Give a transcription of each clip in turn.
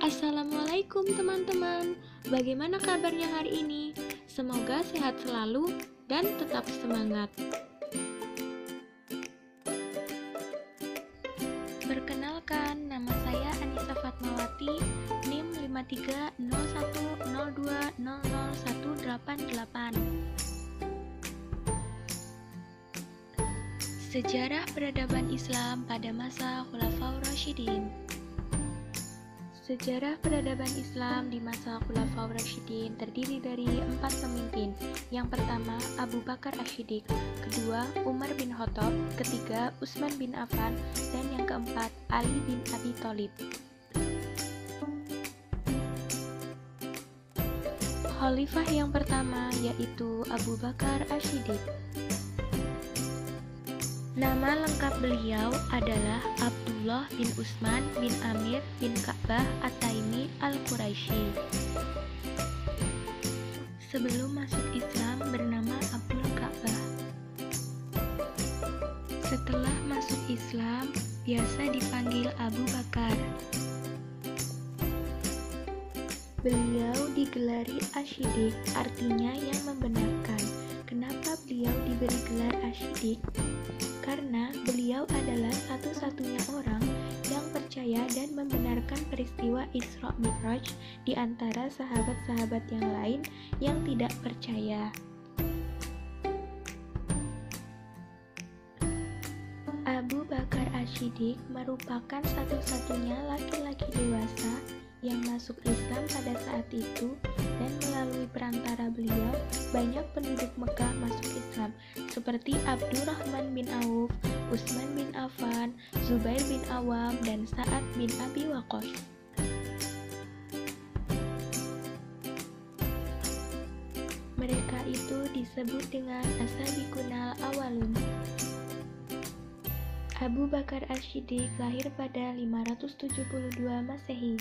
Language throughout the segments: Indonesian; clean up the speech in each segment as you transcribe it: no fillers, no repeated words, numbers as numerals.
Assalamualaikum teman-teman, bagaimana kabarnya hari ini? Semoga sehat selalu dan tetap semangat. Perkenalkan, nama saya Anissa Fatmawati, NIM 530102000188. Sejarah peradaban Islam pada masa Khulafaur Rasyidin. Sejarah peradaban Islam di masa Khulafaur Rasyidin terdiri dari 4 pemimpin. Yang pertama, Abu Bakar Asy-Syiddiq, kedua, Umar bin Khattab, ketiga, Utsman bin Affan, dan yang keempat, Ali bin Abi Thalib. Khalifah yang pertama yaitu Abu Bakar Asy-Syiddiq. Nama lengkap beliau adalah Abdullah bin Utsman bin Amir bin Ka'bah At-Taimi Al-Quraisy. Sebelum masuk Islam bernama Abdul Ka'bah. Setelah masuk Islam, biasa dipanggil Abu Bakar. Beliau digelari Asy-Syiddiq, artinya yang membenarkan. Kenapa beliau diberi gelar Asy-Syiddiq? Karena beliau adalah satu-satunya orang yang percaya dan membenarkan peristiwa Isra Mi'raj di antara sahabat-sahabat yang lain yang tidak percaya. Abu Bakar Asy-Syiddiq merupakan satu-satunya laki-laki dewasa yang masuk Islam pada saat itu, dan melalui perantara beliau banyak penduduk Mekah masuk Islam seperti Abdurrahman bin Auf, Utsman bin Affan, Zubair bin Awam, dan Sa'ad bin Abi Waqqas. Mereka itu disebut dengan as-sabiqunal awwalun. Abu Bakar Asy-Syiddiq lahir pada 572 Masehi.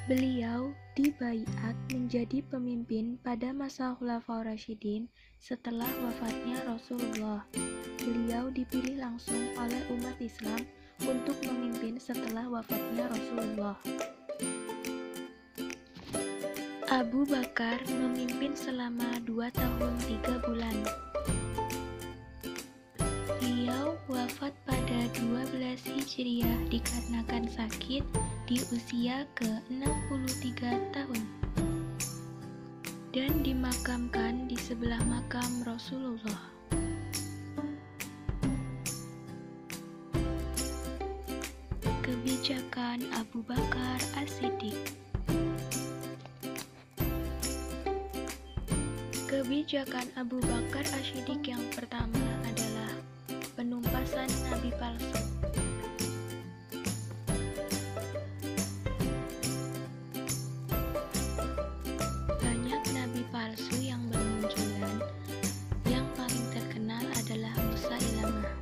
Beliau dibaiat menjadi pemimpin pada masa Khulafaur Rasyidin setelah wafatnya Rasulullah. Beliau dipilih langsung oleh umat Islam untuk memimpin setelah wafatnya Rasulullah. Abu Bakar memimpin selama 2 tahun 3 bulan. Beliau wafat pada 12 Hijriah dikarenakan sakit di usia ke-63 tahun dan dimakamkan di sebelah makam Rasulullah. Kebijakan Abu Bakar As-Siddiq. Kebijakan Abu Bakar Asy-Syiddiq yang pertama adalah penumpasan nabi palsu. Banyak nabi palsu yang bermunculan. Yang paling terkenal adalah Musailamah.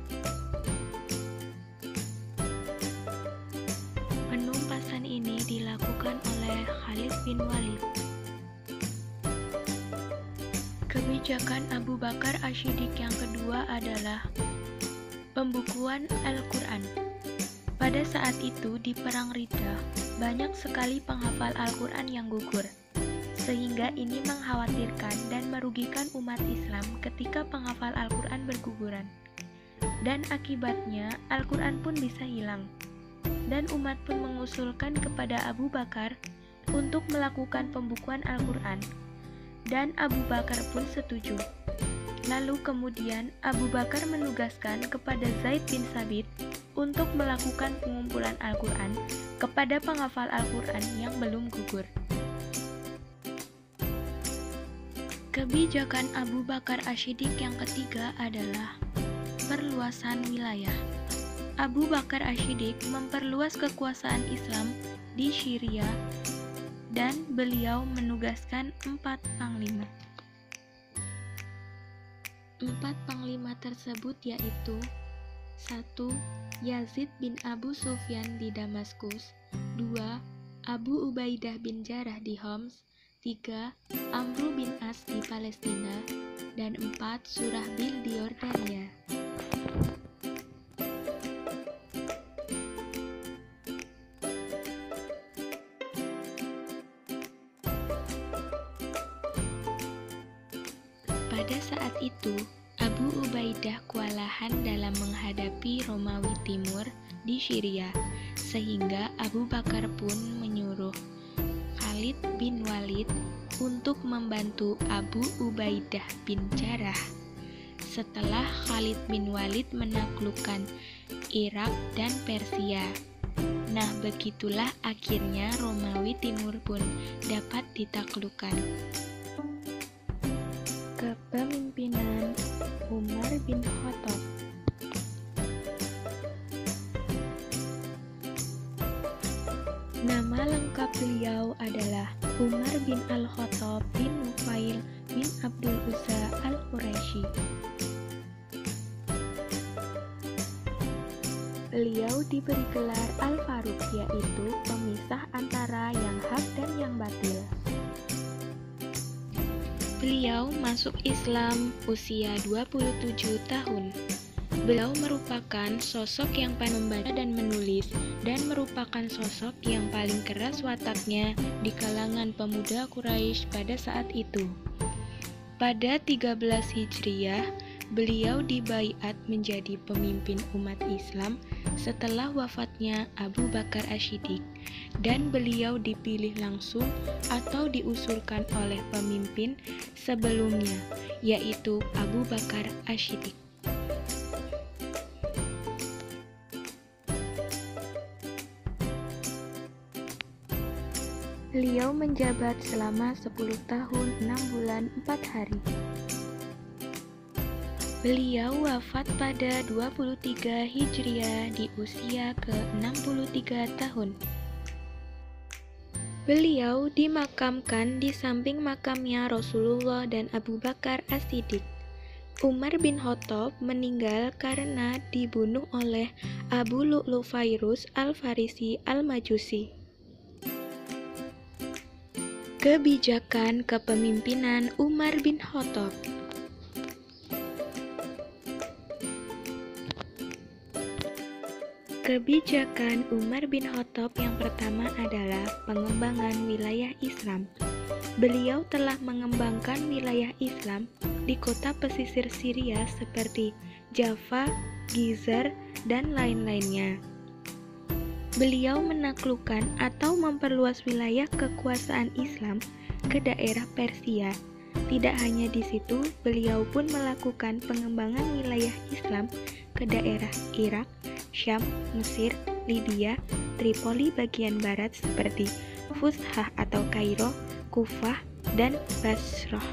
Penumpasan ini dilakukan oleh Khalid bin Walid. Kebijakan Abu Bakar Asy-Syiddiq yang kedua adalah pembukuan Al-Quran. Pada saat itu di Perang Riddah, banyak sekali penghafal Al-Quran yang gugur, sehingga ini mengkhawatirkan dan merugikan umat Islam ketika penghafal Al-Quran berguguran. Dan akibatnya Al-Quran pun bisa hilang. Dan umat pun mengusulkan kepada Abu Bakar untuk melakukan pembukuan Al-Quran. Dan Abu Bakar pun setuju. Lalu kemudian Abu Bakar menugaskan kepada Zaid bin Tsabit untuk melakukan pengumpulan Al-Quran kepada penghafal Al-Quran yang belum gugur. Kebijakan Abu Bakar Asy-Syiddiq yang ketiga adalah perluasan wilayah. Abu Bakar Asy-Syiddiq memperluas kekuasaan Islam di Syria dan beliau menugaskan 4 panglima. 4 panglima tersebut yaitu 1. Yazid bin Abu Sufyan di Damaskus, 2. Abu Ubaidah bin Jarrah di Homs, 3. Amru bin As di Palestina, dan 4. Surahbil di Yordania. Pada saat itu, Abu Ubaidah kewalahan dalam menghadapi Romawi Timur di Syria, sehingga Abu Bakar pun menyuruh Khalid bin Walid untuk membantu Abu Ubaidah bin Jarrah. Setelah Khalid bin Walid menaklukkan Irak dan Persia, nah begitulah akhirnya Romawi Timur pun dapat ditaklukkan. Kepemimpinan Umar bin Khattab. Nama lengkap beliau adalah Umar bin Al-Khattab bin Nufail bin Abdul Uzza Al-Quraisy. Beliau diberi gelar Al-Faruq, yaitu pemisah antara yang hak dan yang batil. Beliau masuk Islam usia 27 tahun. Beliau merupakan sosok yang pandai membaca dan menulis, dan merupakan sosok yang paling keras wataknya di kalangan pemuda Quraisy pada saat itu. Pada 13 Hijriah, beliau dibaiat menjadi pemimpin umat Islam setelah wafatnya Abu Bakar Asy-Siddiq, dan beliau dipilih langsung atau diusulkan oleh pemimpin sebelumnya, yaitu Abu Bakar Asy-Siddiq. Beliau menjabat selama 10 tahun 6 bulan 4 hari. Beliau wafat pada 23 Hijriah di usia ke-63 tahun. Beliau dimakamkan di samping makamnya Rasulullah dan Abu Bakar As-Siddiq. Umar bin Khattab meninggal karena dibunuh oleh Abu Lu'lu' Fairuz Al-Farisi Al-Majusi. Kebijakan kepemimpinan Umar bin Khattab. Kebijakan Umar bin Khattab yang pertama adalah pengembangan wilayah Islam. Beliau telah mengembangkan wilayah Islam di kota pesisir Syria seperti Jaffa, Gizar, dan lain-lainnya. Beliau menaklukkan atau memperluas wilayah kekuasaan Islam ke daerah Persia. Tidak hanya di situ, beliau pun melakukan pengembangan wilayah Islam ke daerah Irak, Syam, Mesir, Libya, Tripoli bagian barat seperti Fusthah atau Kairo, Kufah, dan Basrah.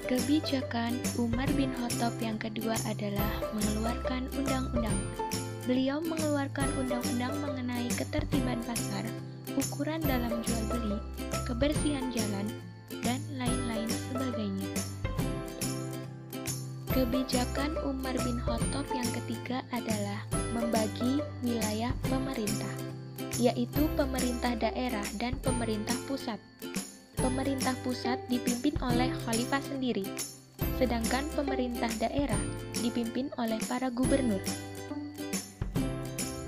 Kebijakan Umar bin Khattab yang kedua adalah mengeluarkan undang-undang. Beliau mengeluarkan undang-undang mengenai ketertiban pasar, ukuran dalam jual beli, kebersihan jalan, dan lain-lain sebagainya. Kebijakan Umar bin Khattab yang ketiga adalah membagi wilayah pemerintah, yaitu pemerintah daerah dan pemerintah pusat. Pemerintah pusat dipimpin oleh khalifah sendiri, sedangkan pemerintah daerah dipimpin oleh para gubernur.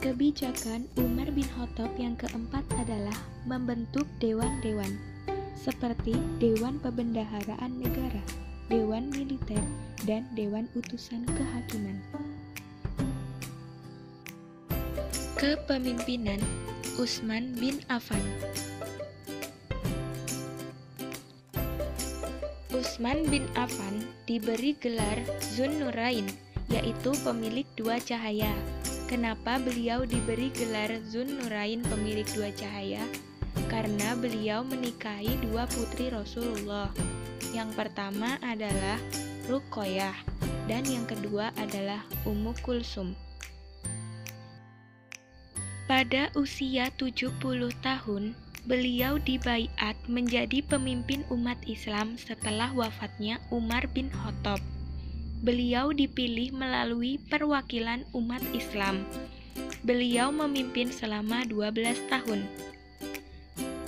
Kebijakan Umar bin Khattab yang keempat adalah membentuk dewan-dewan, seperti Dewan Pembendaharaan Negara, Dewan Militer, dan Dewan Utusan Kehakiman. Kepemimpinan Utsman bin Affan. Utsman bin Affan diberi gelar Zunnurain, yaitu pemilik dua cahaya. Kenapa beliau diberi gelar Zunnurain, pemilik dua cahaya? Karena beliau menikahi dua putri Rasulullah. Yang pertama adalah Ruqayyah, dan yang kedua adalah Ummu Kulsum. Pada usia 70 tahun, beliau dibaiat menjadi pemimpin umat Islam setelah wafatnya Umar bin Khattab. Beliau dipilih melalui perwakilan umat Islam. Beliau memimpin selama 12 tahun.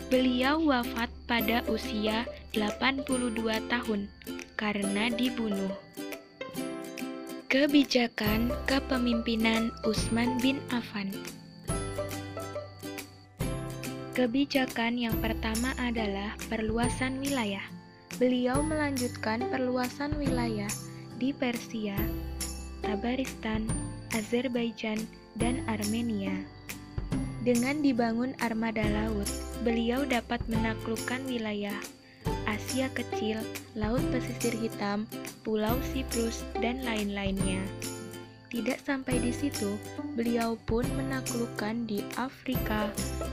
Beliau wafat pada usia 82 tahun karena dibunuh. Kebijakan kepemimpinan Utsman bin Affan. Kebijakan yang pertama adalah perluasan wilayah. Beliau melanjutkan perluasan wilayah di Persia, Tabaristan, Azerbaijan, dan Armenia. Dengan dibangun armada laut, beliau dapat menaklukkan wilayah Asia Kecil, Laut Pesisir Hitam, Pulau Siprus, dan lain-lainnya. Tidak sampai di situ, beliau pun menaklukkan di Afrika,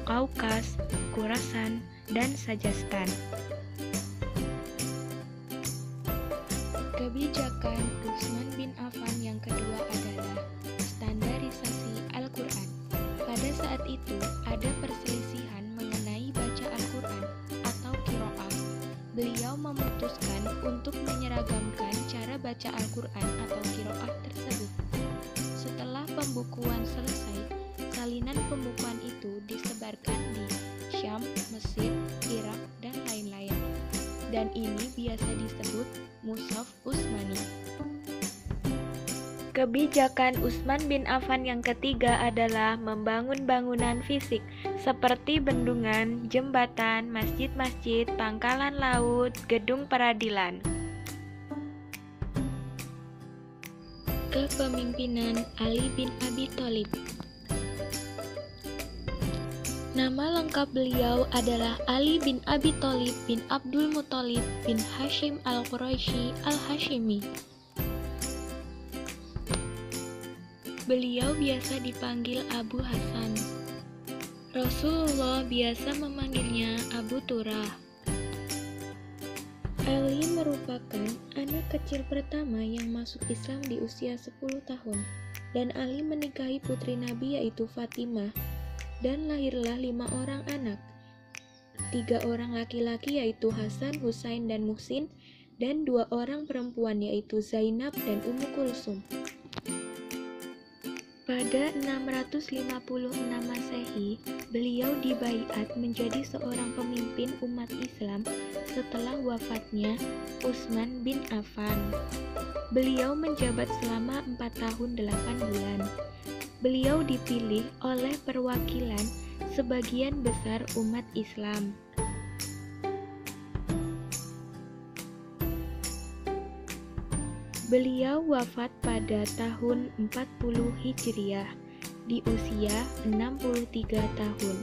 Kaukas, Khurasan, dan Sajastan. Kebijakan Utsman bin Affan yang kedua adalah standarisasi Al-Quran. Pada saat itu, ada perselisihan mengenai baca Al-Quran atau qiraah. Beliau memutuskan untuk menyeragamkan cara baca Al-Quran atau qiraah tersebut. Setelah pembukuan selesai, salinan pembukuan itu disebarkan di Syam, Mesir, Irak, dan lain-lain. Dan ini biasa disebut Mushaf Utsmani. Kebijakan Utsman bin Affan yang ketiga adalah membangun bangunan fisik seperti bendungan, jembatan, masjid-masjid, pangkalan laut, gedung peradilan. Kepemimpinan Ali bin Abi Thalib. Nama lengkap beliau adalah Ali bin Abi Thalib bin Abdul Muthalib bin Hashim al-Quraisy al-Hashimi. Beliau biasa dipanggil Abu Hasan. Rasulullah biasa memanggilnya Abu Turah. Ali merupakan anak kecil pertama yang masuk Islam di usia 10 tahun, dan Ali menikahi putri Nabi yaitu Fatimah, dan lahirlah 5 orang anak. 3 orang laki-laki yaitu Hasan, Husain, dan Muhsin, dan 2 orang perempuan yaitu Zainab dan Ummu Kulsum. Pada 656 Masehi, beliau dibaiat menjadi seorang pemimpin umat Islam setelah wafatnya Utsman bin Affan. Beliau menjabat selama 4 tahun 8 bulan. Beliau dipilih oleh perwakilan sebagian besar umat Islam. Beliau wafat pada tahun 40 Hijriah di usia 63 tahun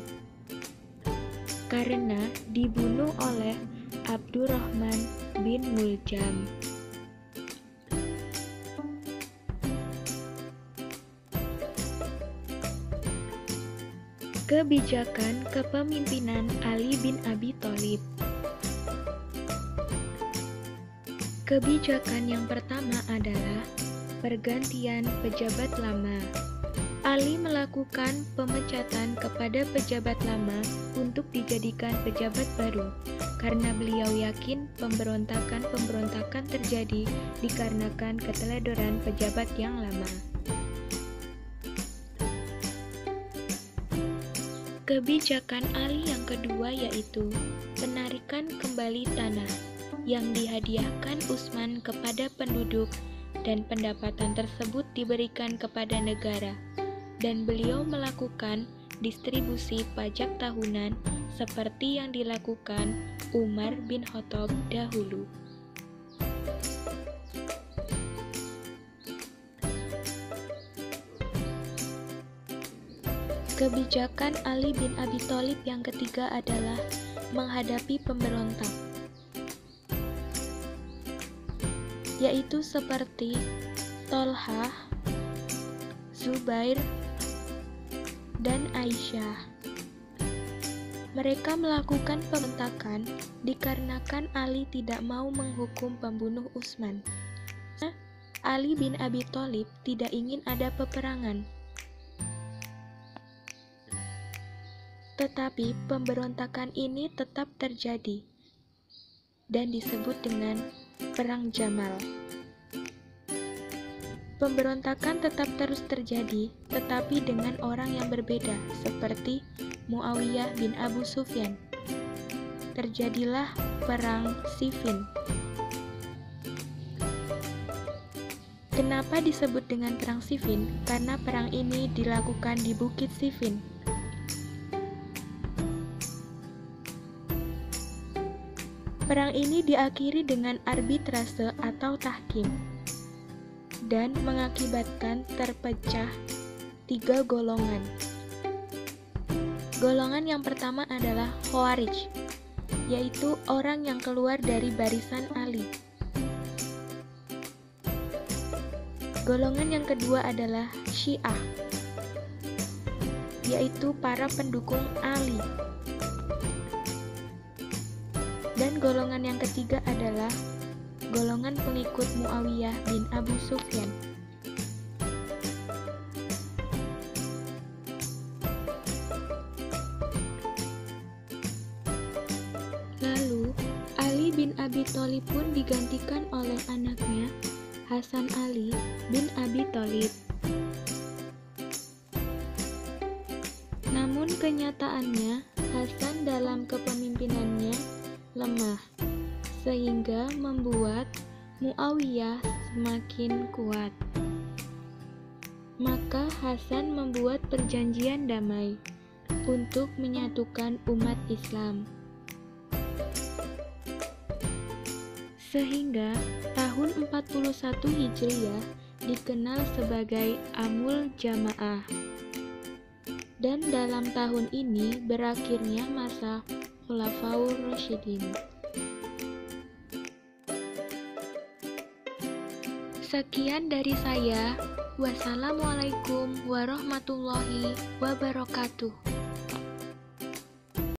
karena dibunuh oleh Abdurrahman bin Muljam. Kebijakan kepemimpinan Ali bin Abi Thalib. Kebijakan yang pertama adalah pergantian pejabat lama. Ali melakukan pemecatan kepada pejabat lama untuk dijadikan pejabat baru, karena beliau yakin pemberontakan terjadi dikarenakan keteledoran pejabat yang lama. Kebijakan Ali yang kedua yaitu penarikan kembali tanah yang dihadiahkan Utsman kepada penduduk, dan pendapatan tersebut diberikan kepada negara, dan beliau melakukan distribusi pajak tahunan seperti yang dilakukan Umar bin Khattab dahulu. Kebijakan Ali bin Abi Thalib yang ketiga adalah menghadapi pemberontak, yaitu seperti Tolhah, Zubair, dan Aisyah. Mereka melakukan pemberontakan dikarenakan Ali tidak mau menghukum pembunuh Utsman. Ali bin Abi Thalib tidak ingin ada peperangan. Tetapi pemberontakan ini tetap terjadi dan disebut dengan Perang Jamal. Pemberontakan tetap terus terjadi, tetapi dengan orang yang berbeda, seperti Muawiyah bin Abu Sufyan. Terjadilah Perang Siffin. Kenapa disebut dengan Perang Siffin? Karena perang ini dilakukan di Bukit Siffin. Perang ini diakhiri dengan arbitrase atau tahkim dan mengakibatkan terpecah 3 golongan. Golongan yang pertama adalah Khawarij, yaitu orang yang keluar dari barisan Ali. Golongan yang kedua adalah Syiah, yaitu para pendukung Ali. Dan golongan yang ketiga adalah golongan pengikut Muawiyah bin Abu Sufyan. Lalu, Ali bin Abi Thalib pun digantikan oleh anaknya, Hasan Ali bin Abi Thalib. Namun kenyataannya, Hasan dalam kepemimpinannya lemah, sehingga membuat Muawiyah semakin kuat. Maka Hasan membuat perjanjian damai untuk menyatukan umat Islam. Sehingga tahun 41 Hijriah dikenal sebagai Amul Jamaah. Dan dalam tahun ini berakhirnya masa Khulafaur Rasyidin. Sekian dari saya. Wassalamualaikum warahmatullahi wabarakatuh.